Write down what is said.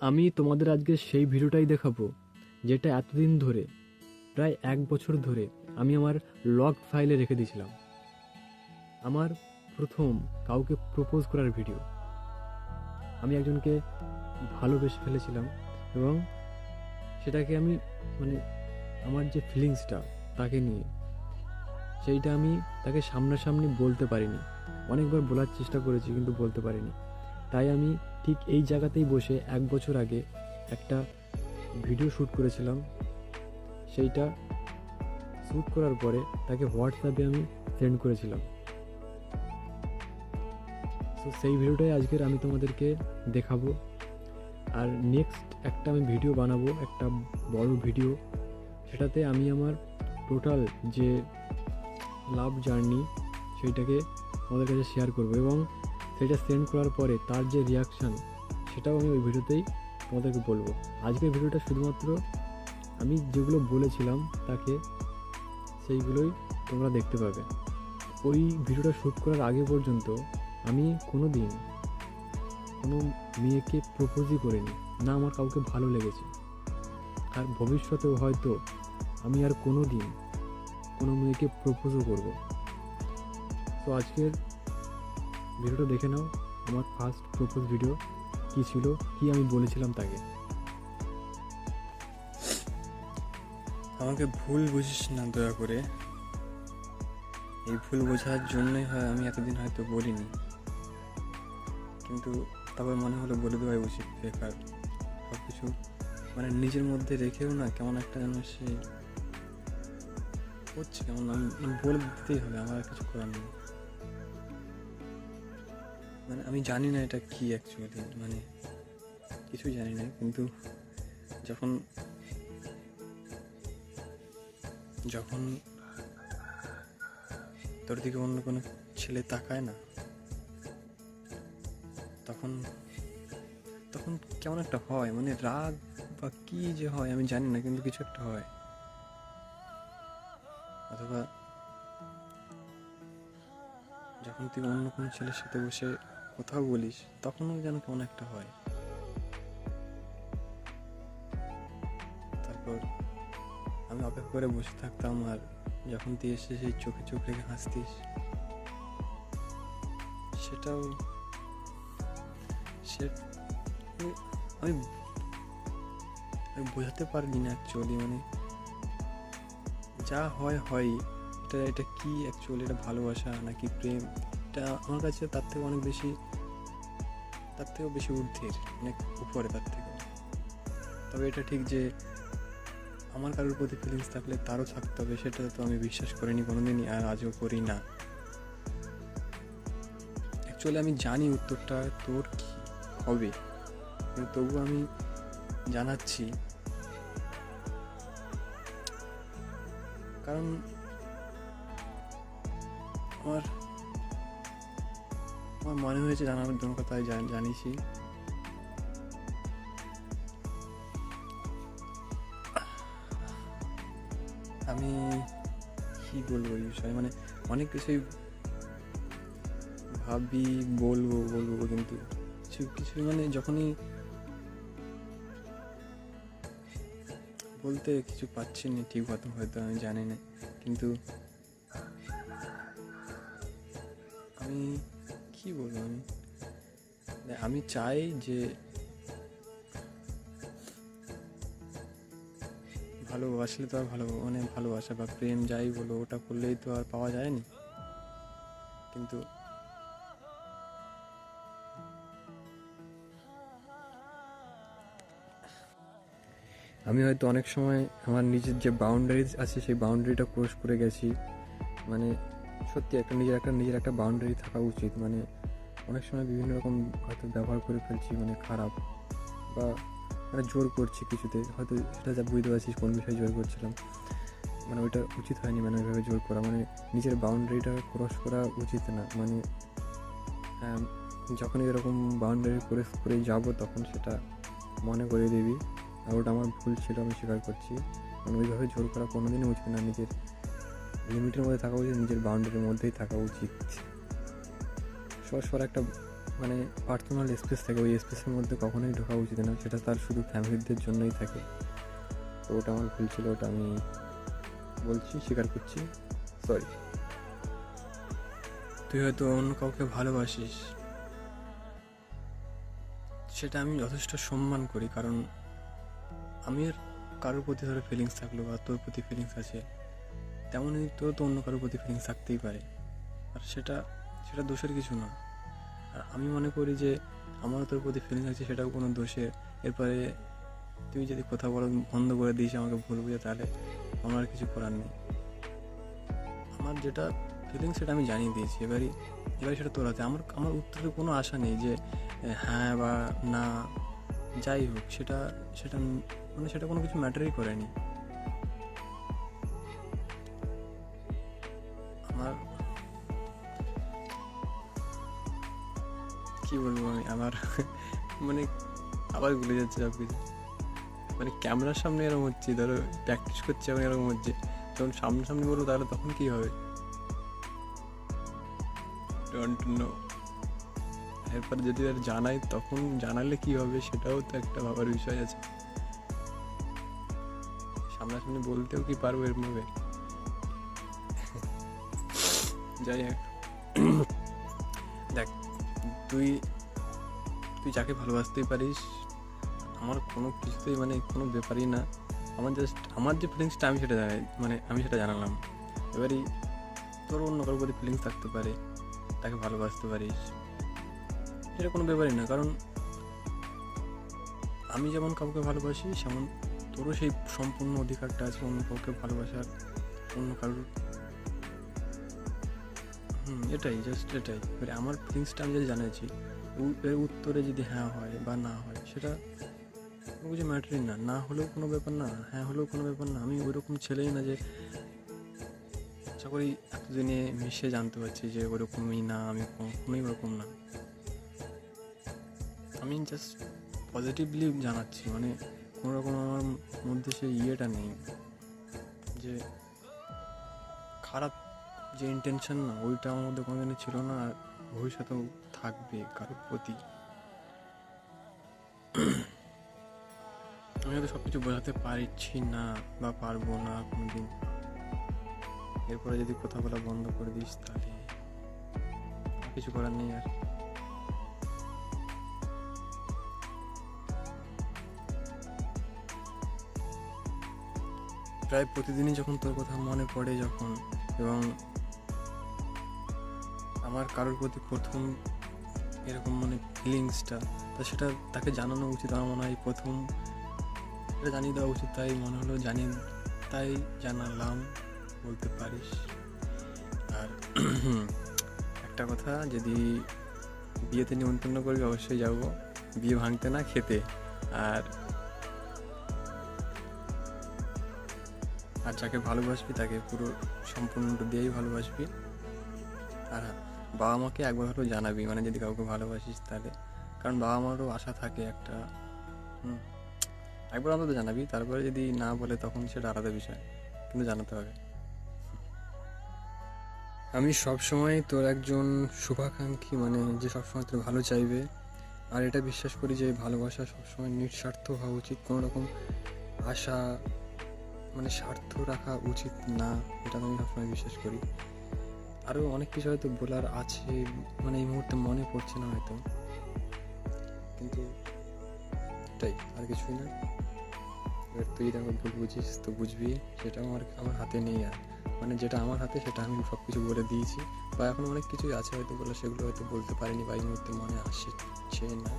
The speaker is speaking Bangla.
আমি তোমাদের আজকে সেই ভিডিওটাই দেখাবো যেটা এতদিন ধরে, প্রায় 1 বছর ধরে আমি আমার লগ ফাইলে রেখে দিয়েছিলাম। আমার প্রথম কাউকে প্রপোজ করার ভিডিও। আমি একজনকে ভালোবেসে ফেলেছিলাম এবং সেটাকে আমি মানে আমার যে ফিলিংসটা তাকে নিয়ে, সেইটা আমি তাকে সামনাসামনি বলতে পারিনি। অনেকবার বলার চেষ্টা করেছি কিন্তু বলতে পারিনি। তাই আমি ঠিক এই জায়গাতেই বসে 1 বছর আগে একটা ভিডিও শ্যুট করেছিলাম। সেইটা শ্যুট করার পরে তাকে হোয়াটসঅ্যাপে আমি সেন্ড করেছিলাম। তো সেই ভিডিওটাই আজকের আমি তোমাদেরকে দেখাবো। আর নেক্সট একটা আমি ভিডিও বানাবো, একটা বড় ভিডিও, সেটাতে আমি আমার টোটাল যে লাভ জার্নি সেইটাকে আমাদের কাছে শেয়ার করব এবং সেটা সেন্ড করার পরে তার যে রিয়াকশান সেটাও আমি ওই ভিডিওতেই তোমাদেরকে বলবো। আজকের ভিডিওটা শুধুমাত্র আমি যেগুলো বলেছিলাম তাকে, সেইগুলোই তোমরা দেখতে পাবে। ওই ভিডিওটা শ্যুট করার আগে পর্যন্ত আমি কোনো দিন কোনো মেয়েকে প্রপোজই করিনি, না আমার কাউকে ভালো লেগেছে। আর ভবিষ্যতেও হয়তো আমি আর কোনো দিন কোনো মেয়েকে প্রপোজও করব। তো আজকের ভিডিওটা দেখে নাও, আমার ফার্স্ট প্রপোজ ভিডিও কী ছিল, কী আমি বলেছিলাম তাকে। আমাকে ভুল বুঝিস না দয়া করে। এই ভুল বোঝার জন্যই হয় আমি এতদিন হয়তো বলিনি, কিন্তু তারপর মনে হলো বলে দেওয়াই উচিত। বেকার সব কিছু মানে নিজের মধ্যে রেখেও না কেমন একটা যেন সে হচ্ছে, কেমন আমি বলে দিতেই হবে, আমার আর কিছু করার নেই। মানে আমি জানি না এটা কি অ্যাকচুয়ালি, মানে কিছুই জানি না, কিন্তু যখন যখন তোর দিকে অন্য কোনো ছেলে তাকায় না, তখন তখন কেমন একটা হয়, মানে রাগ বা কি যে হয় আমি জানি না, কিন্তু কিছু একটা হয়। অথবা যখন তুই অন্য কোনো ছেলের সাথে বসে কোথাও বলিস, তখনও যেন কেমন একটা হয়। তারপর আমি অপেক্ষা করে বসে থাকতাম, আর যখন তুই এসে সেই চোখে চোখ রেখে হাসতিস, সেটাও সে আমি আমি বোঝাতে পারিনি না অ্যাকচুয়ালি। মানে যা হয় হয়, এটা কি অ্যাকচুয়ালি, এটা ভালোবাসা নাকি প্রেম? এটা আমার কাছে তার থেকেও বেশি ঊর্ধ্বের, অনেক উপরে তার থেকে। তবে এটা ঠিক যে আমার কারোর প্রতি ফিলিংস থাকলে তারও থাকতে হবে, সেটা তো আমি বিশ্বাস করিনি কোনোদিনই, আর আজও করি না। অ্যাকচুয়ালি আমি জানি উত্তরটা তোর কি হবে, কিন্তু তবু আমি জানাচ্ছি, কারণ আমার মনে হয়েছে জানানোর জন্য, কথাই জানিছি। আমি কি বলবো এই বিষয়ে, মানে অনেক কিছুই ভাবি বলবো, কিন্তু কিছু মানে যখনই বলতে কিছু পাচ্ছি না ঠিক মতো, হয়তো আমি জানি না, কিন্তু আমি কি বলবো, আমি চাই যে ভালোবাসলে তো আর মানে ভালোবাসা বা প্রেম যাই বলো, ওটা করলেই তো আর পাওয়া যায়নি। কিন্তু আমি হয়তো অনেক সময় আমার নিজের যে বাউন্ডারিজ আছে সেই বাউন্ডারিটা ক্রস করে গেছি। মানে সত্যি নিজের একটা বাউন্ডারি থাকা উচিত। মানে অনেক সময় বিভিন্ন রকম হয়তো ব্যবহার করে ফেলছি, মানে খারাপ, বা মানে জোর করছি কিছুতে, হয়তো সেটা যা বুঝতে পারছিস কোন বিষয়ে জোর করছিলাম, মানে ওইটা উচিত হয়নি। মানে ওইভাবে জোর করা, মানে নিজের বাউন্ডারিটা ক্রস করা উচিত না। মানে যখনই এরকম বাউন্ডারি ক্রস করে যাবো তখন সেটা মনে করে দিবি, আর ওটা আমার ভুল ছিল, আমি স্বীকার করছি। মানে ওইভাবে জোর করা কোনোদিনই উচিত না। নিজের লিমিটের মধ্যে থাকা উচিত, নিজের বাউন্ডারির মধ্যেই থাকা উচিত। সবার একটা মানে পার্সোনাল স্পেস থাকে, ওই স্পেসের মধ্যে কখনোই ঢোকা উচিত না, সেটা তার শুধু ফ্যামিলিদের জন্যই থাকে। তো ওটা আমার ভুল ছিল, ওটা আমি বলছি, স্বীকার করছি, সরি। তুই হয়তো অন্য কাউকে ভালোবাসিস, সেটা আমি যথেষ্ট সম্মান করি, কারণ আমি কারোর প্রতি ধরো ফিলিংস থাকলো বা তোর প্রতি ফিলিংস আছে, তেমনই তোর তো অন্য কারোর প্রতি ফিলিংস থাকতেই পারে, আর সেটা সেটা দোষের কিছু না। আর আমি মনে করি যে আমারও তোর প্রতি ফিলিংস আছে, সেটাও কোনো দোষের। এরপরে তুই যদি কোথাও বড় বন্ধ করে দিস আমাকে ভুল বুঝে, তাহলে আমার আর কিছু করার নেই। আমার যেটা ফিলিংস সেটা আমি জানিয়ে দিয়েছি, এবারে সেটা তোর হাতে। আমার আমার উত্তরের কোনো আশা নেই যে হ্যাঁ বা না, যাই হোক, সেটা সেটা মানে সেটা কোনো কিছু ম্যাটারই করেনি। আমার কি বলবো আমি, আমার মানে আবার ভুলে যাচ্ছে সব কিছু। মানে ক্যামেরার সামনে এরকম হচ্ছে, ধরো প্র্যাকটিস করছে এখন এরকম হচ্ছে, যখন সামনাসামনি বলবো তাহলে তখন কি হবে, ডোন্ট নো। এরপরে যদি আর জানাই, তখন জানালে কি হবে সেটাও তো একটা ভাবার বিষয় আছে। সামনাসামনি বলতেও কি পারবো এরভাবে? যাই হোক, দেখ, তুই তুই যাকে ভালোবাসতেই পারিস, আমার কোনো কিছুতেই মানে কোনো ব্যাপারই না। আমার যে ফিলিংসটা আমি সেটা জানাই, মানে আমি সেটা জানালাম। এবারই তোর অন্য কারোর প্রতি ফিলিংস থাকতে পারে, তাকে ভালোবাসতে পারিস, সেটা কোনো ব্যাপারই না। কারণ আমি যেমন কাউকে ভালোবাসি, সেমন তোরও সেই সম্পূর্ণ অধিকারটা আছে অন্য কাউকে ভালোবাসার, অন্য কারোর। এটাই, জাস্ট এটাই। এবারে আমার ফিলিংসটা আমি যদি জানিয়েছি, এর উত্তরে যদি হ্যাঁ হয় বা না হয়, সেটা কোনো কিছু ম্যাটারই না। না হলেও কোনো ব্যাপার না, হ্যাঁ হলেও কোনো ব্যাপার না। আমি ওইরকম ছেলেই না যে, আশা করি এতদিনে মিশে জানতে পারছি যে ওরকমই না, আমি কখনোই ওরকম না। আমি জাস্ট পজিটিভলি জানাচ্ছি, মানে কোনো রকম আমার মধ্যে সেই ইয়েটা নেই যে খারাপ যে ইন্টেনশন, না ওইটা আমার মধ্যে কোনোদিনই ছিল না, আর ভবিষ্যতেও থাকবে কারোর প্রতি। আমি হয়তো সব কিছু বোঝাতে পারছি না বা পারবো না কোনোদিন। এরপরে যদি কথা বলা বন্ধ করে দিস, তাহলে কিছু করার নেই আর। প্রায় প্রতিদিনই যখন তোর কথা মনে পড়ে যখন, এবং আমার কারোর প্রতি প্রথম এরকম মানে ফিলিংসটা, তো সেটা তাকে জানানো উচিত। আমার মনে হয় প্রথম এটা জানিয়ে দেওয়া উচিত, তাই মনে হলো তাই জানালাম, বলতে পারিস। আর একটা কথা, যদি বিয়েতে নিমন্ত্রণ করবি অবশ্যই যাবো, বিয়ে ভাঙতে না, খেতে। আর যাকে ভালোবাসবি তাকে পুরো সম্পূর্ণ দিয়েই ভালোবাসবি। আর বাবা মাকে একবার হলেও জানাবি, মানে যদি কাউকে ভালোবাসিস তাহলে, কারণ বাবা মারও আশা থাকে একটা। একবার অন্তত জানাবি, তারপরে যদি না বলে তখন সেটা আলাদা বিষয়, কিন্তু জানাতে হবে। আমি সবসময় তোর একজন শুভাকাঙ্ক্ষী, মানে যে সবসময় তোর ভালো চাইবে। আর এটা বিশ্বাস করি যে ভালোবাসা সবসময় নিঃস্বার্থ হওয়া উচিত, কোনো রকম আশা মানে স্বার্থ রাখা উচিত না, এটা আমি সবসময় বিশ্বাস করি। আরও অনেক কিছু হয়তো বলার আছে, মানে এই মুহূর্তে মনে পড়ছে না হয়তো, কিন্তু এটাই, আর কিছুই না। এবার তুই দেখো ভুল বুঝিস তো বুঝবি, সেটা আমার হাতে নেই। আর মানে যেটা আমার হাতে সেটা আমি সব কিছু বলে দিয়েছি, বা এখন অনেক কিছুই আছে হয়তো বলে, সেগুলো হয়তো বলতে পারিনি বা এই মুহূর্তে মনে আসছে না।